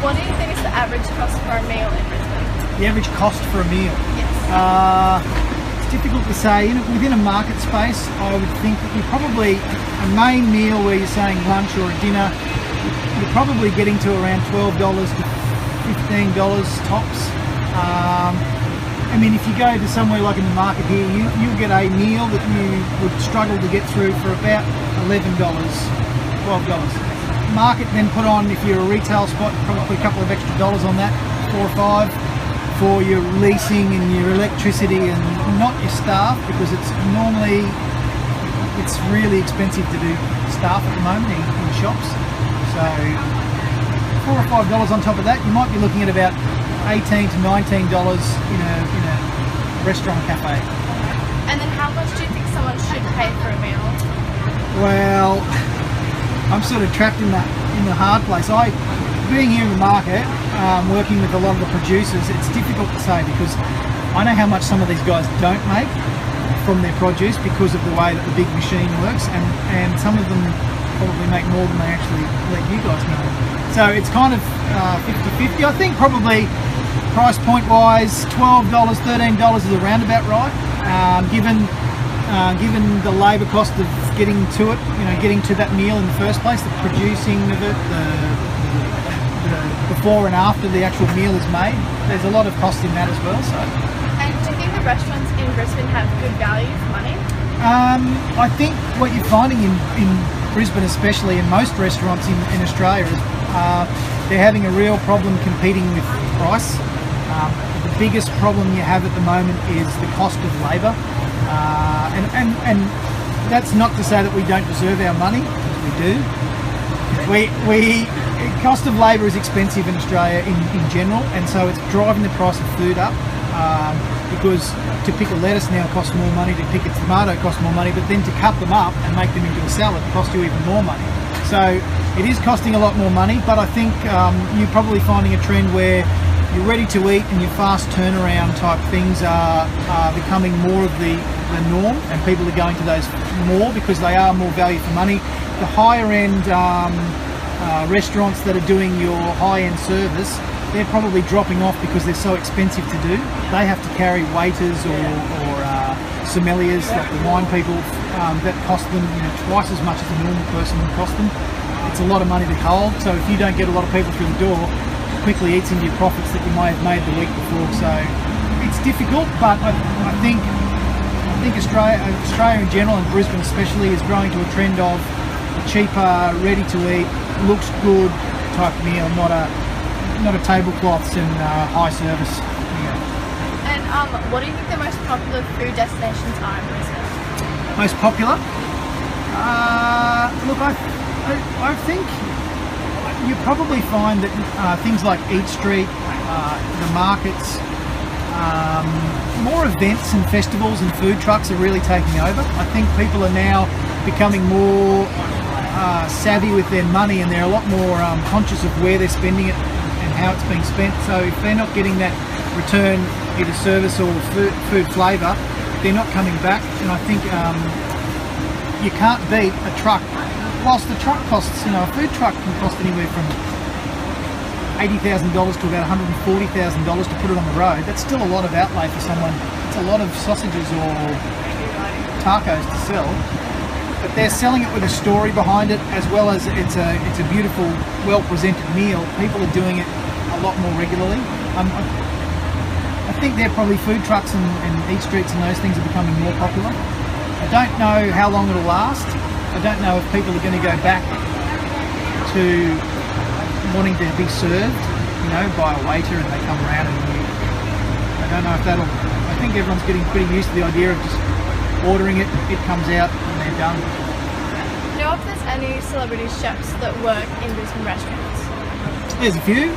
What do you think is the average cost for a meal in Brisbane? The average cost for a meal? Yes. It's difficult to say. Within a market space, I would think that you're probably, a main meal where you're saying lunch or a dinner, you're probably getting to around $12 to $15 tops. I mean, if you go to somewhere like in the market here, you'll get a meal that you would struggle to get through for about $11, $12. Market then put on, if you're a retail spot, probably a couple of extra dollars on that, 4 or 5, for your leasing and your electricity, and not your staff, because it's really expensive to do staff at the moment in shops. So $4 or $5 on top of that, you might be looking at about $18 to $19 in a restaurant cafe. And then how much do you think someone should pay for a meal? Well, I'm sort of trapped in the hard place. Being here in the market, working with a lot of the producers, it's difficult to say, because I know how much some of these guys don't make from their produce because of the way that the big machine works, and some of them probably make more than they actually let you guys know. So it's kind of 50-50. I think probably price point wise, $12, $13 is around about right, given the labour cost of getting to it, getting to that meal in the first place, the producing of it, the before and after the actual meal is made. There's a lot of cost in that as well. So. And do you think the restaurants in Brisbane have good value for money? I think what you're finding in Brisbane especially, and most restaurants in Australia, is they're having a real problem competing with price. The biggest problem you have at the moment is the cost of labour, and that's not to say that we don't deserve our money, because we do. Cost of labour is expensive in Australia in general, and so it's driving the price of food up, because to pick a lettuce now costs more money, to pick a tomato costs more money, but then to cut them up and make them into a salad costs you even more money. So it is costing a lot more money, but I think you're probably finding a trend where your ready to eat and your fast turnaround type things are becoming more of the norm, and people are going to those more because they are more value for money. The higher end restaurants that are doing your high-end service, they're probably dropping off because they're so expensive to do. They have to carry waiters or sommeliers, like the wine people, that cost them twice as much as a normal person would cost them. It's a lot of money to hold, so if you don't get a lot of people through the door, it quickly eats into your profits that you may have made the week before. So it's difficult, but I think Australia in general, and Brisbane especially, is growing to a trend of cheaper, ready to eat, looks good type meal, not a tablecloths and high service meal. And what do you think the most popular food destinations are in Brisbane? Most popular? Look, I think you probably find that things like Eat Street, the markets, more events and festivals and food trucks are really taking over. I think people are now becoming more savvy with their money, and they're a lot more conscious of where they're spending it and how it's being spent. So if they're not getting that return, either service or food flavour, they're not coming back. And I think you can't beat a truck. Whilst the truck costs, a food truck can cost anywhere from $80,000 to about $140,000 to put it on the road. That's still a lot of outlay for someone. It's a lot of sausages or tacos to sell. But they're selling it with a story behind it, as well as it's a beautiful, well-presented meal. People are doing it a lot more regularly. I think they're probably food trucks and Eat Streets and those things are becoming more popular. I don't know how long it'll last. I don't know if people are going to go back to wanting to be served, by a waiter and they come around and I don't know if that'll. I think everyone's getting pretty used to the idea of just ordering it, it comes out and they're done. Do you know if there's any celebrity chefs that work in Brisbane restaurants? There's a few.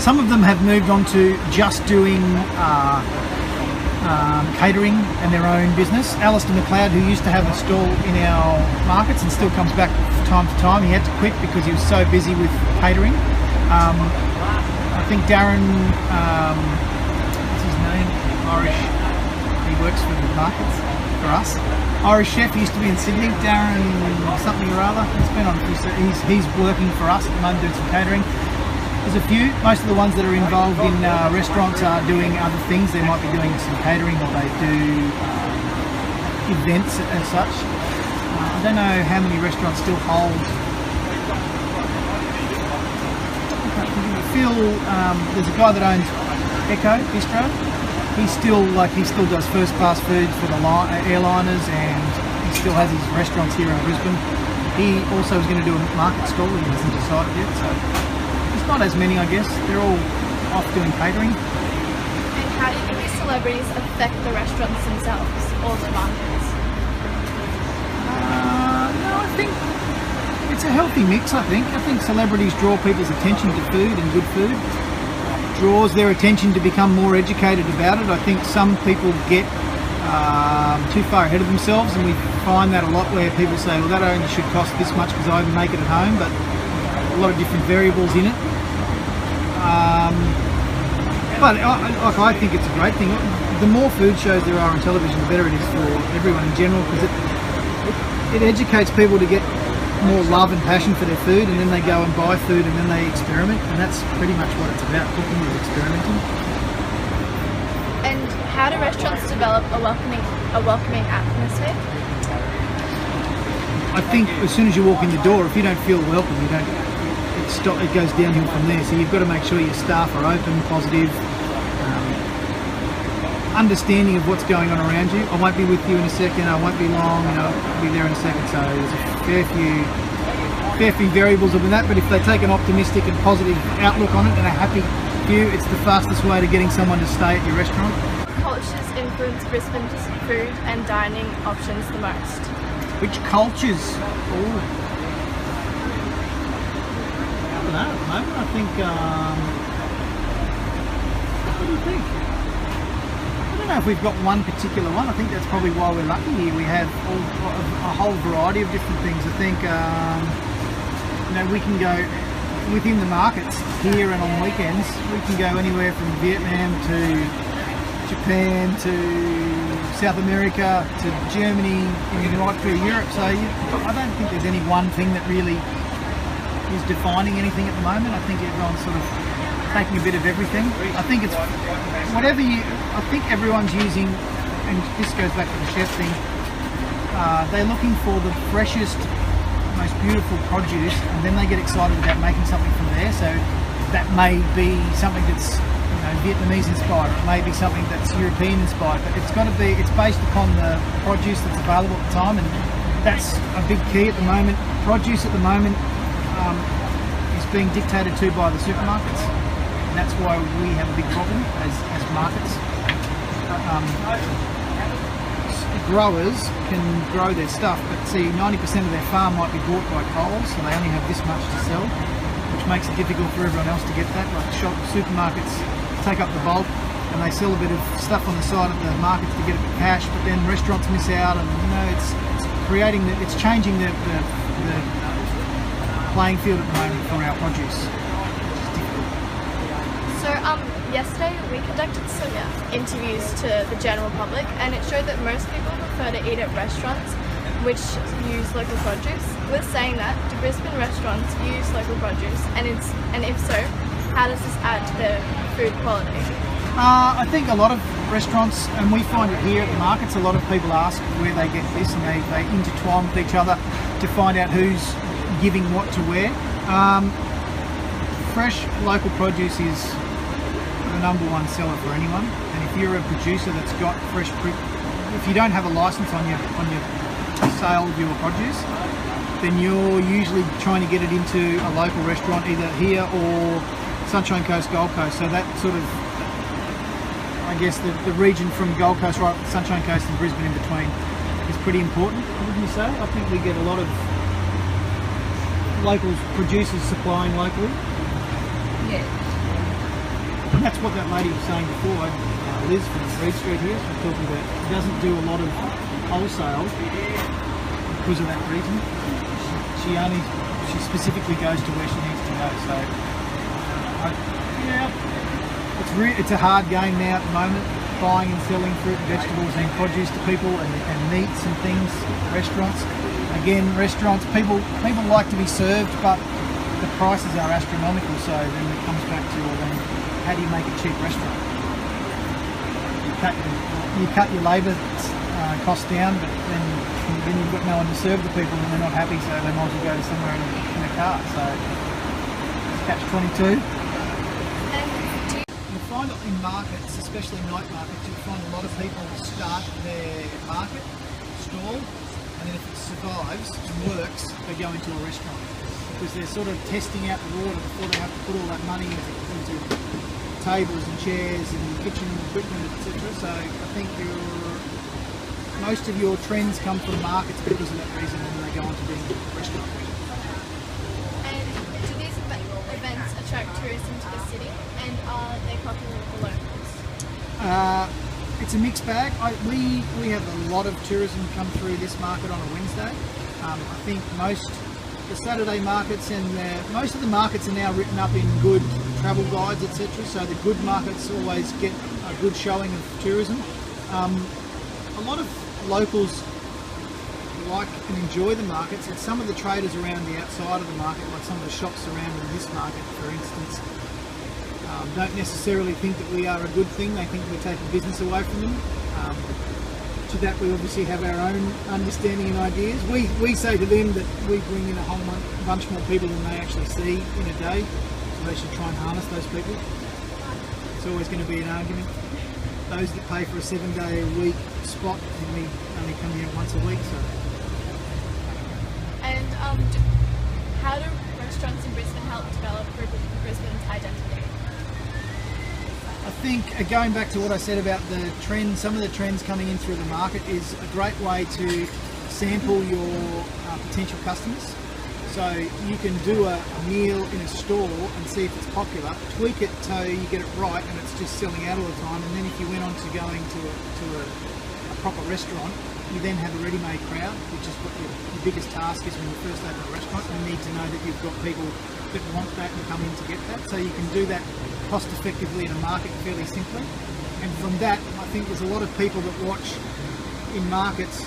Some of them have moved on to just doing catering and their own business. Alistair McLeod, who used to have a stall in our markets and still comes back from time to time, he had to quit because he was so busy with catering. I think Darren, what's his name? Irish. He works for the markets for us. Irish chef, used to be in Sydney. Darren something or other. He's been on. He's working for us at the moment doing some catering. There's a few. Most of the ones that are involved in restaurants are doing other things. They might be doing some catering, or they do events and such. I don't know how many restaurants still hold. Phil, there's a guy that owns Echo Bistro. He still does first class foods for the airliners, and he still has his restaurants here in Brisbane. He also is going to do a market stall. He hasn't decided yet, so it's not as many, I guess. They're all off doing catering. And how do you think these celebrities affect the restaurants themselves or the markets? No, I think it's a healthy mix. I think celebrities draw people's attention to food, and good food draws their attention to become more educated about it. I think some people get too far ahead of themselves, and we find that a lot where people say, well, that only should cost this much because I make it at home, but a lot of different variables in it. But I think it's a great thing. The more food shows there are on television, the better it is for everyone in general, because it educates people to get more love and passion for their food, and then they go and buy food, and then they experiment, and that's pretty much what it's about, cooking and experimenting. And how do restaurants develop a welcoming atmosphere? I think as soon as you walk in the door, if you don't feel welcome, it goes downhill from there. So you've got to make sure your staff are open, positive, understanding of what's going on around you. I won't be with you in a second, I won't be long, I'll be there in a second. So there's a fair few variables within that, but if they take an optimistic and positive outlook on it and a happy view, it's the fastest way to getting someone to stay at your restaurant. Cultures influence Brisbane's food and dining options the most. Which cultures? Oh. I don't know, at the moment I think, what do you think? I don't know if we've got one particular one. I think that's probably why we're lucky here. We have a whole variety of different things. I think we can go within the markets here, and on weekends we can go anywhere from Vietnam to Japan to South America to Germany and right through Europe. So I don't think there's any one thing that really is defining anything at the moment. I think everyone's sort of taking a bit of everything. I think it's whatever I think everyone's using, and this goes back to the chef thing, they're looking for the freshest, most beautiful produce, and then they get excited about making something from there. So that may be something that's Vietnamese inspired, it may be something that's European inspired, but it's based upon the produce that's available at the time, and that's a big key at the moment. Produce at the moment is being dictated to by the supermarkets, and that's why we have a big problem as markets. Growers can grow their stuff, but see, 90% of their farm might be bought by Coles, so they only have this much to sell, which makes it difficult for everyone else to get that. Like supermarkets take up the bulk, and they sell a bit of stuff on the side of the markets to get a bit of cash, but then restaurants miss out, and it's changing the playing field at the moment for our produce. So yesterday we conducted some interviews to the general public, and it showed that most people prefer to eat at restaurants which use local produce. We're saying that, do Brisbane restaurants use local produce, and if so, how does this add to their food quality? I think a lot of restaurants, and we find it here at the markets, a lot of people ask where they get this, and they intertwine with each other to find out who's giving what to where. Fresh local produce is the #1 seller for anyone, and if you're a producer that's got fresh, if you don't have a license on your sale of your produce, then you're usually trying to get it into a local restaurant either here or Sunshine Coast, Gold Coast. So that sort of, I guess the region from Gold Coast right to Sunshine Coast and Brisbane in between is pretty important, wouldn't you say? I think we get a lot of local producers supplying locally. Yeah. And that's what that lady was saying before, Liz from Reed Street here, she was talking about she doesn't do a lot of wholesale because of that reason. She specifically goes to where she needs to go. So it's a hard game now at the moment, buying and selling fruit and vegetables and produce to people, and meats and things. Restaurants, again, people like to be served, but the prices are astronomical. So then it comes back to, well, then how do you make a cheap restaurant? You cut your labour costs down, but then you've got no one to serve the people and they're not happy, so they might as well go to somewhere in a car. So it's catch-22. You find it in markets, especially night markets, you find a lot of people start their market stall, and then if it survives and works, they go into a restaurant, because they're sort of testing out the water before they have to put all that money into tables and chairs and kitchen equipment, etc. So I think most of your trends come from markets because of that reason, and then they go on to being restaurant. And do these events attract tourism to the city, and are they popular with the locals? It's a mixed bag. We have a lot of tourism come through this market on a Wednesday. I think the Saturday markets and most of the markets are now written up in good travel guides, etc. So the good markets always get a good showing of tourism. A lot of locals like and enjoy the markets, and some of the traders around the outside of the market, like some of the shops surrounding this market, for instance, don't necessarily think that we are a good thing. They think we're taking business away from them. To that, we obviously have our own understanding and ideas. We say to them that we bring in a whole bunch more people than they actually see in a day, so they should try and harness those people. It's always going to be an argument. Those that pay for a 7-day-a-week spot only come here once a week. So. And how do restaurants in Brisbane help develop Brisbane's identity? I think, going back to what I said about the trends, some of the trends coming in through the market is a great way to sample your potential customers. So you can do a meal in a store and see if it's popular, tweak it so you get it right and it's just selling out all the time, and then if you went on to going to a proper restaurant, you then have a ready-made crowd, which is what your biggest task is when you first open a restaurant. You need to know that you've got people that want that and come in to get that, so you can do that cost effectively in a market fairly simply. And from that, I think there's a lot of people that watch in markets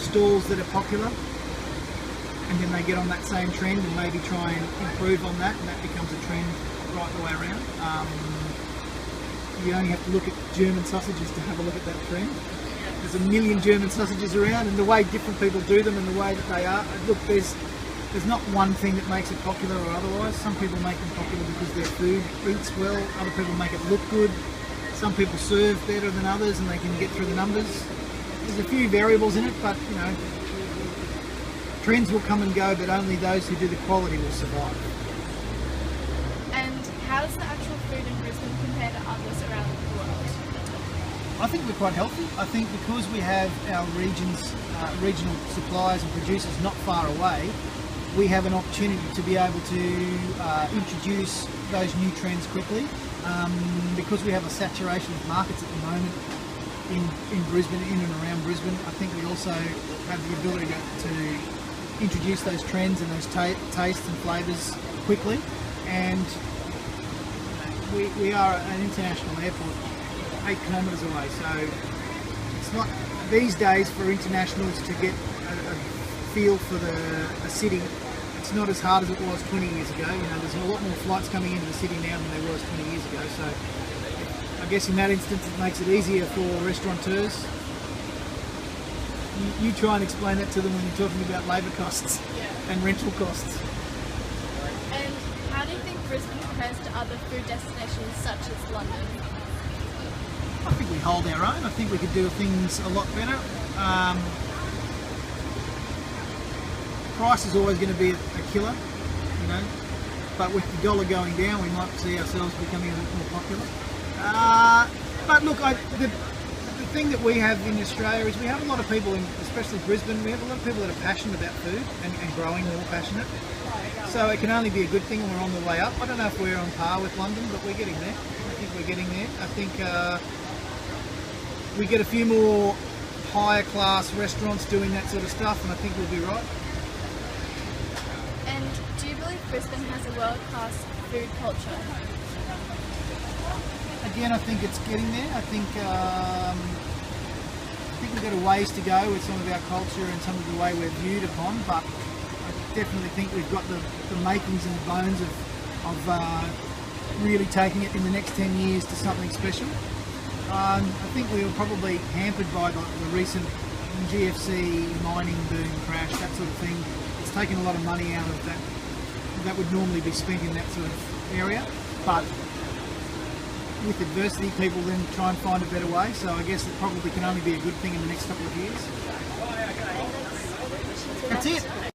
stalls that are popular, and then they get on that same trend and maybe try and improve on that, and that becomes a trend right the way around. You only have to look at German sausages to have a look at that trend. There's a million German sausages around, and the way different people do them and the way that they are, look, there's not one thing that makes it popular or otherwise. Some people make them popular because their food eats well, other people make it look good, some people serve better than others and they can get through the numbers. There's a few variables in it, but you know, trends will come and go, but only those who do the quality will survive. And how does the actual food in Brisbane compare to others around the world? I think we're quite healthy. I think because we have our regional suppliers and producers not far away, we have an opportunity to be able to introduce those new trends quickly. Because we have a saturation of markets at the moment in Brisbane, in and around Brisbane, I think we also have the ability to introduce those trends and those tastes and flavours quickly. And we are an international airport 8 kilometres away, so it's not these days for internationals to get a feel for the city. It's not as hard as it was 20 years ago. You know, there's a lot more flights coming into the city now than there was 20 years ago. So I guess in that instance it makes it easier for restaurateurs. You try and explain that to them when you're talking about labour costs and rental costs. And how do you think Brisbane compares to other food destinations such as London? I think we hold our own. I think we could do things a lot better. Price is always going to be a killer, you know, but with the dollar going down we might see ourselves becoming a bit more popular. But look, the thing that we have in Australia is we have a lot of people, especially Brisbane, we have a lot of people that are passionate about food and growing more passionate. So it can only be a good thing, and we're on the way up. I don't know if we're on par with London, but we're getting there. I think we're getting there. I think we get a few more higher class restaurants doing that sort of stuff, and I think we'll be right. And do you believe Brisbane has a world-class food culture? Again, I think it's getting there. I think we've got a ways to go with some of our culture and some of the way we're viewed upon, but I definitely think we've got the makings and the bones of really taking it in the next 10 years to something special. I think we were probably hampered by the recent GFC mining boom crash, that sort of thing. It's taken a lot of money out of that would normally be spent in that sort of area, but with adversity people then try and find a better way, so I guess it probably can only be a good thing in the next couple of years. Okay, that's all the questions we That's have it.